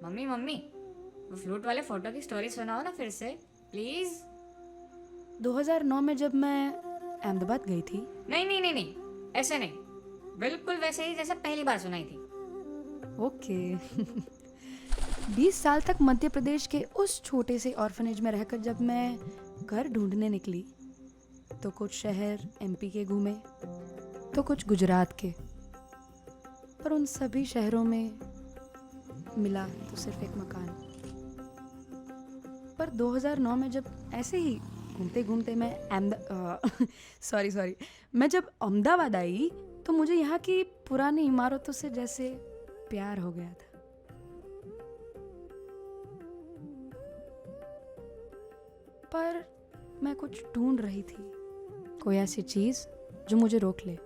Mummy mummy, वो flute वाले photo की स्टोरी सुनाओ ना फिर से, प्लीज। 2009 में जब मैं अहमदाबाद गई थी। नहीं नहीं नहीं नहीं, ऐसे नहीं, बिल्कुल वैसे ही जैसे पहली बार सुनाई थी। ओके। 20 साल तक मध्य प्रदेश के उस छोटे से ऑर्फनेज में रहकर जब मैं घर ढूंढने निकली, तो कुछ शहर एमपी के घूमे, तो कुछ गुजरात के, पर उन सभी शहरों में मिला तो सिर्फ एक मकान। पर 2009 में जब ऐसे ही घूमते घूमते मैं सॉरी सॉरी, मैं जब अहमदाबाद आई, तो मुझे यहाँ की पुरानी इमारतों से जैसे प्यार हो गया था। पर मैं कुछ ढूंढ रही थी, कोई ऐसी चीज जो मुझे रोक ले।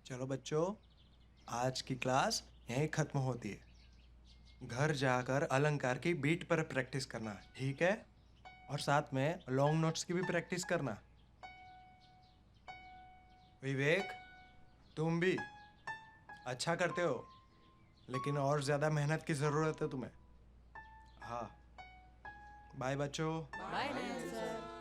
चलो बच्चों, आज की क्लास यहीं खत्म होती है। घर जाकर अलंकार की बीट पर प्रैक्टिस करना, ठीक है? और साथ में लॉन्ग नोट्स की भी प्रैक्टिस करना। विवेक, तुम भी अच्छा करते हो, लेकिन और ज़्यादा मेहनत की ज़रूरत है तुम्हें। हाँ, बाय बच्चों। बाय नयन सर।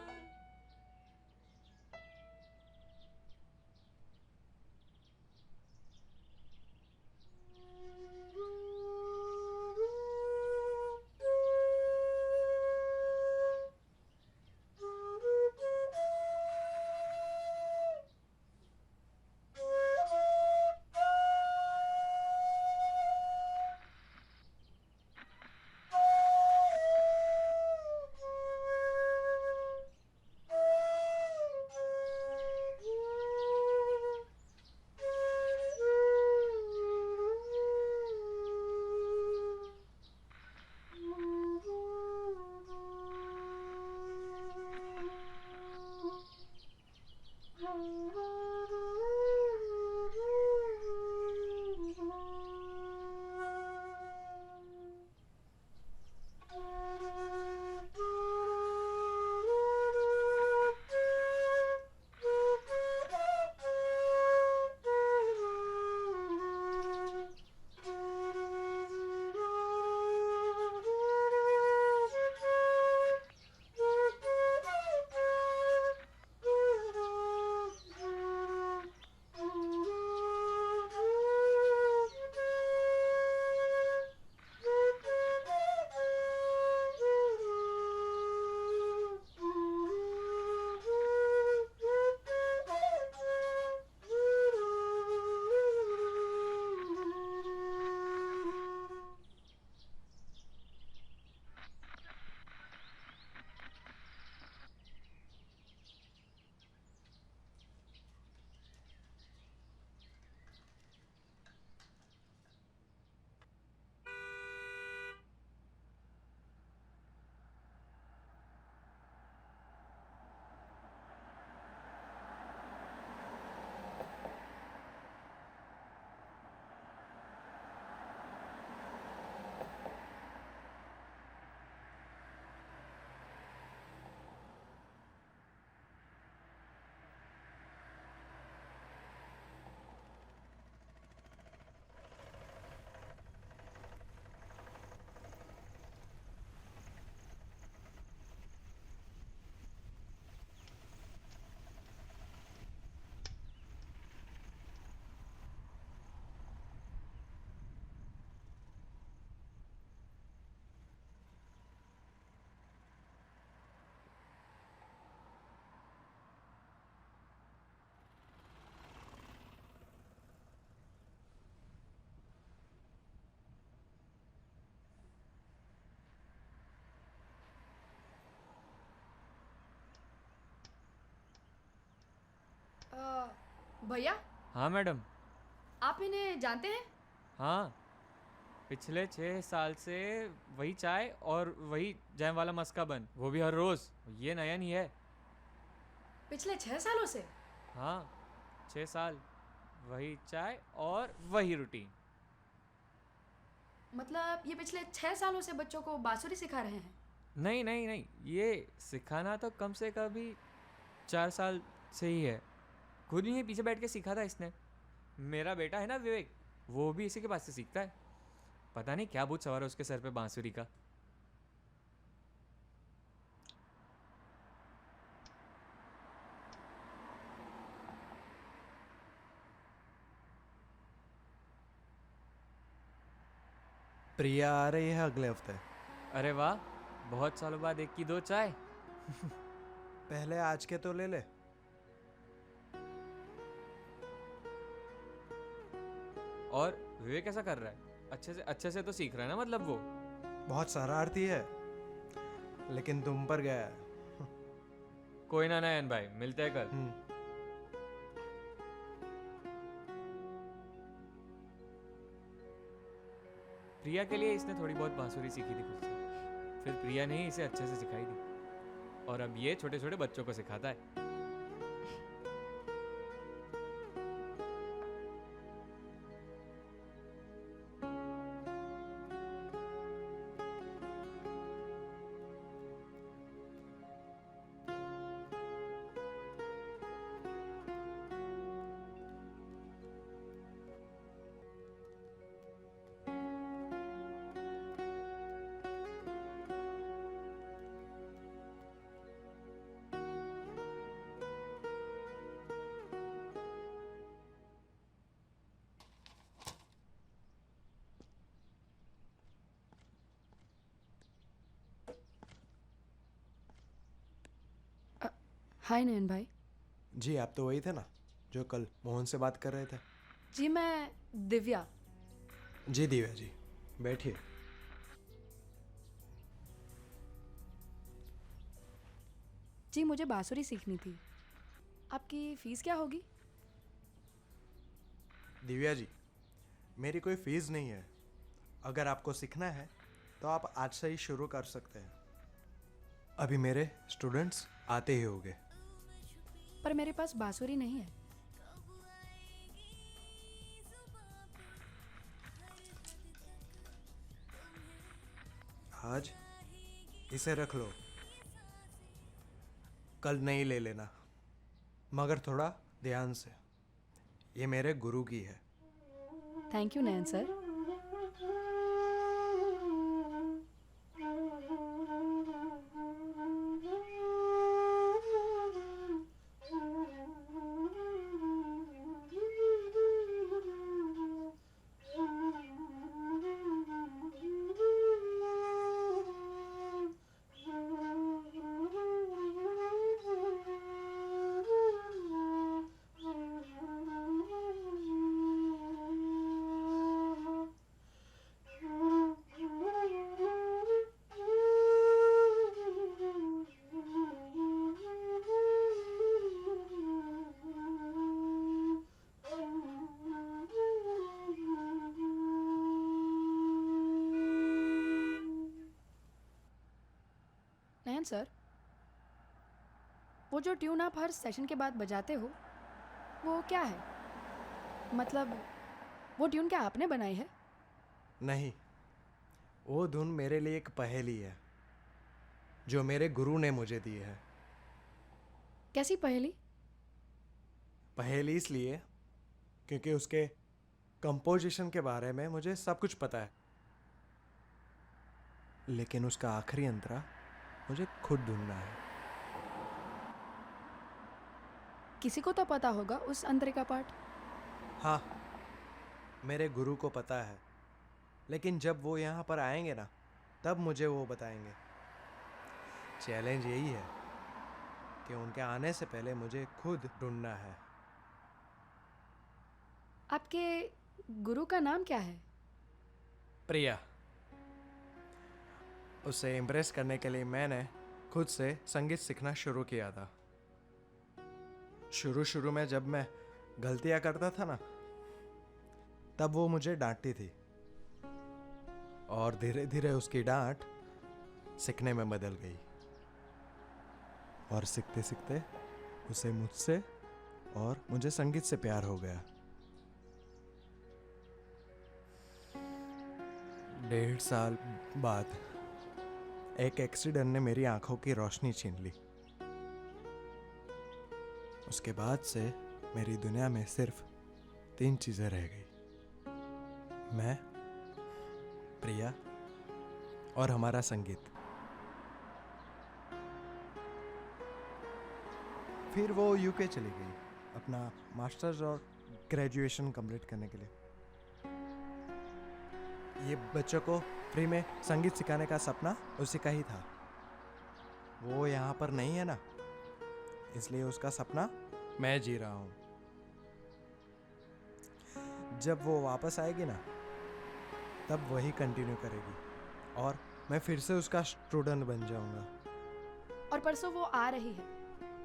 भैया, हाँ मैडम। आप इन्हें जानते हैं? हाँ, पिछले 6 साल से वही चाय और वही जैम वाला मस्का बन, वो भी हर रोज़। ये नया नहीं है। पिछले 6 सालों से? हाँ, 6 साल वही चाय और वही रूटीन। मतलब ये पिछले 6 सालों से बच्चों को बांसुरी सिखा रहे हैं? नहीं नहीं नहीं, ये सिखाना तो कम से कम भी 4 साल से ही है। खुद ही पीछे बैठ के सीखा था इसने। मेरा बेटा है ना विवेक, वो भी इसी के पास से सीखता है। पता नहीं क्या भूत सवार है उसके सर पे बांसुरी का। प्रिया आ रही है अगले हफ्ते। अरे वाह, बहुत सालों बाद एक की दो चाय। पहले आज के तो ले ले। और विवेक कैसा कर रहा है? अच्छे से तो सीख रहा है ना, मतलब वो। बहुत शरारती है, लेकिन तुम पर गया है। कोई ना नयन भाई, मिलते हैं कल। प्रिया के लिए इसने थोड़ी बहुत बांसुरी सीखी थी खुद से, फिर प्रिया ने ही इसे अच्छे से सिखाई थी, और अब ये छोटे छोटे बच्चों को सिखाता है। हाय नयन भाई। जी, आप तो वही थे ना जो कल मोहन से बात कर रहे थे? जी मैं दिव्या। जी दिव्या जी, बैठिए। जी मुझे बांसुरी सीखनी थी, आपकी फ़ीस क्या होगी? दिव्या जी, मेरी कोई फीस नहीं है। अगर आपको सीखना है तो आप आज से ही शुरू कर सकते हैं। अभी मेरे स्टूडेंट्स आते ही होंगे। पर मेरे पास बांसुरी नहीं है। आज इसे रख लो, कल नहीं ले लेना, मगर थोड़ा ध्यान से। ये मेरे गुरु की है। Thank you Nayan sir. Nayan sir, वो जो ट्यून आप हर सेशन के बाद बजाते हो वो क्या है? मतलब वो ट्यून क्या आपने बनाई है? नहीं, वो धुन मेरे लिए एक पहेली है जो मेरे गुरु ने मुझे दी है। कैसी पहेली? पहेली इसलिए क्योंकि उसके कंपोजिशन के बारे में मुझे सब कुछ पता है, लेकिन उसका आखिरी अंतरा मुझे खुद ढूंढना है। किसी को तो पता होगा उस अंतरे का पार्ट। हाँ, मेरे गुरु को पता है, लेकिन जब वो यहाँ पर आएंगे ना, तब मुझे वो बताएंगे। चैलेंज यही है कि उनके आने से पहले मुझे खुद ढूंढना है। आपके गुरु का नाम क्या है? प्रिया। उसे इम्प्रेस करने के लिए मैंने खुद से संगीत सीखना शुरू किया था। शुरू शुरू में जब मैं गलतियां करता था ना, तब वो मुझे डांटती थी, और धीरे धीरे उसकी डांट सीखने में बदल गई, और सीखते सीखते उसे मुझसे और मुझे संगीत से प्यार हो गया। 1.5 साल बाद एक एक्सीडेंट ने मेरी आंखों की रोशनी छीन ली। उसके बाद से मेरी दुनिया में सिर्फ 3 चीजें रह गई, मैं, प्रिया और हमारा संगीत। फिर वो यूके चली गई अपना मास्टर्स और ग्रेजुएशन कंप्लीट करने के लिए। ये बच्चों को फ्री में संगीत सिखाने का सपना उसी का ही था। वो यहाँ पर नहीं है ना, इसलिए उसका सपना मैं जी रहा हूँ। जब वो वापस आएगी ना, तब वही कंटिन्यू करेगी और मैं फिर से उसका स्टूडेंट बन जाऊंगा। और परसों वो आ रही है।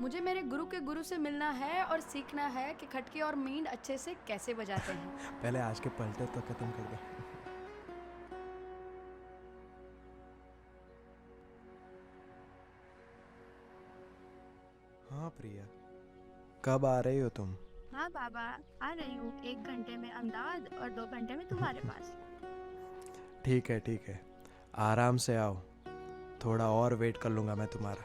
मुझे मेरे गुरु के गुरु से मिलना है और सीखना है कि खटके और मींड अच्छे से कैसे बजाते हैं। पहले आज के पलटे तो खत्म कर दे। हाँ प्रिया, कब आ रही हो तुम? हाँ बाबा, आ रही हूँ। 1 घंटे में अहमदाबाद और 2 घंटे में तुम्हारे पास। ठीक है ठीक है, आराम से आओ, थोड़ा और वेट कर लूंगा मैं तुम्हारा।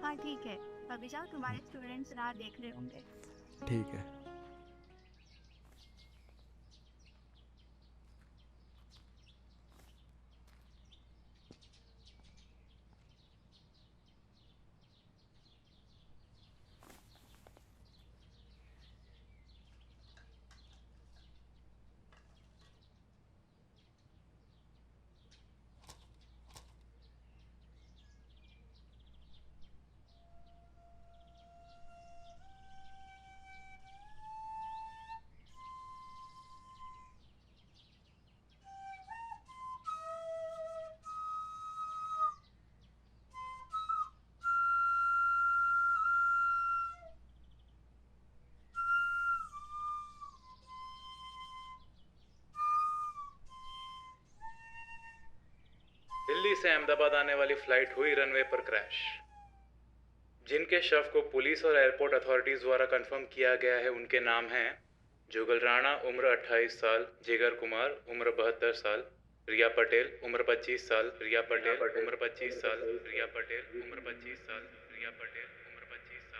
हाँ ठीक है, अभी जाओ, तुम्हारे स्टूडेंट्स राह देख रहे होंगे। ठीक है। दिल्ली से अहमदाबाद आने वाली फ्लाइट हुई रनवे पर क्रैश। जिनके शव को पुलिस और एयरपोर्ट अथॉरिटीज द्वारा कंफर्म किया गया है, उनके नाम हैं जुगल राणा उम्र 28 साल, जिगर कुमार उम्र 72 साल, रिया पटेल उम्र 25 साल, रिया पटेल उम्र 25 साल, रिया पटेल उम्र 25 साल, रिया पटेल उम्र 25 साल।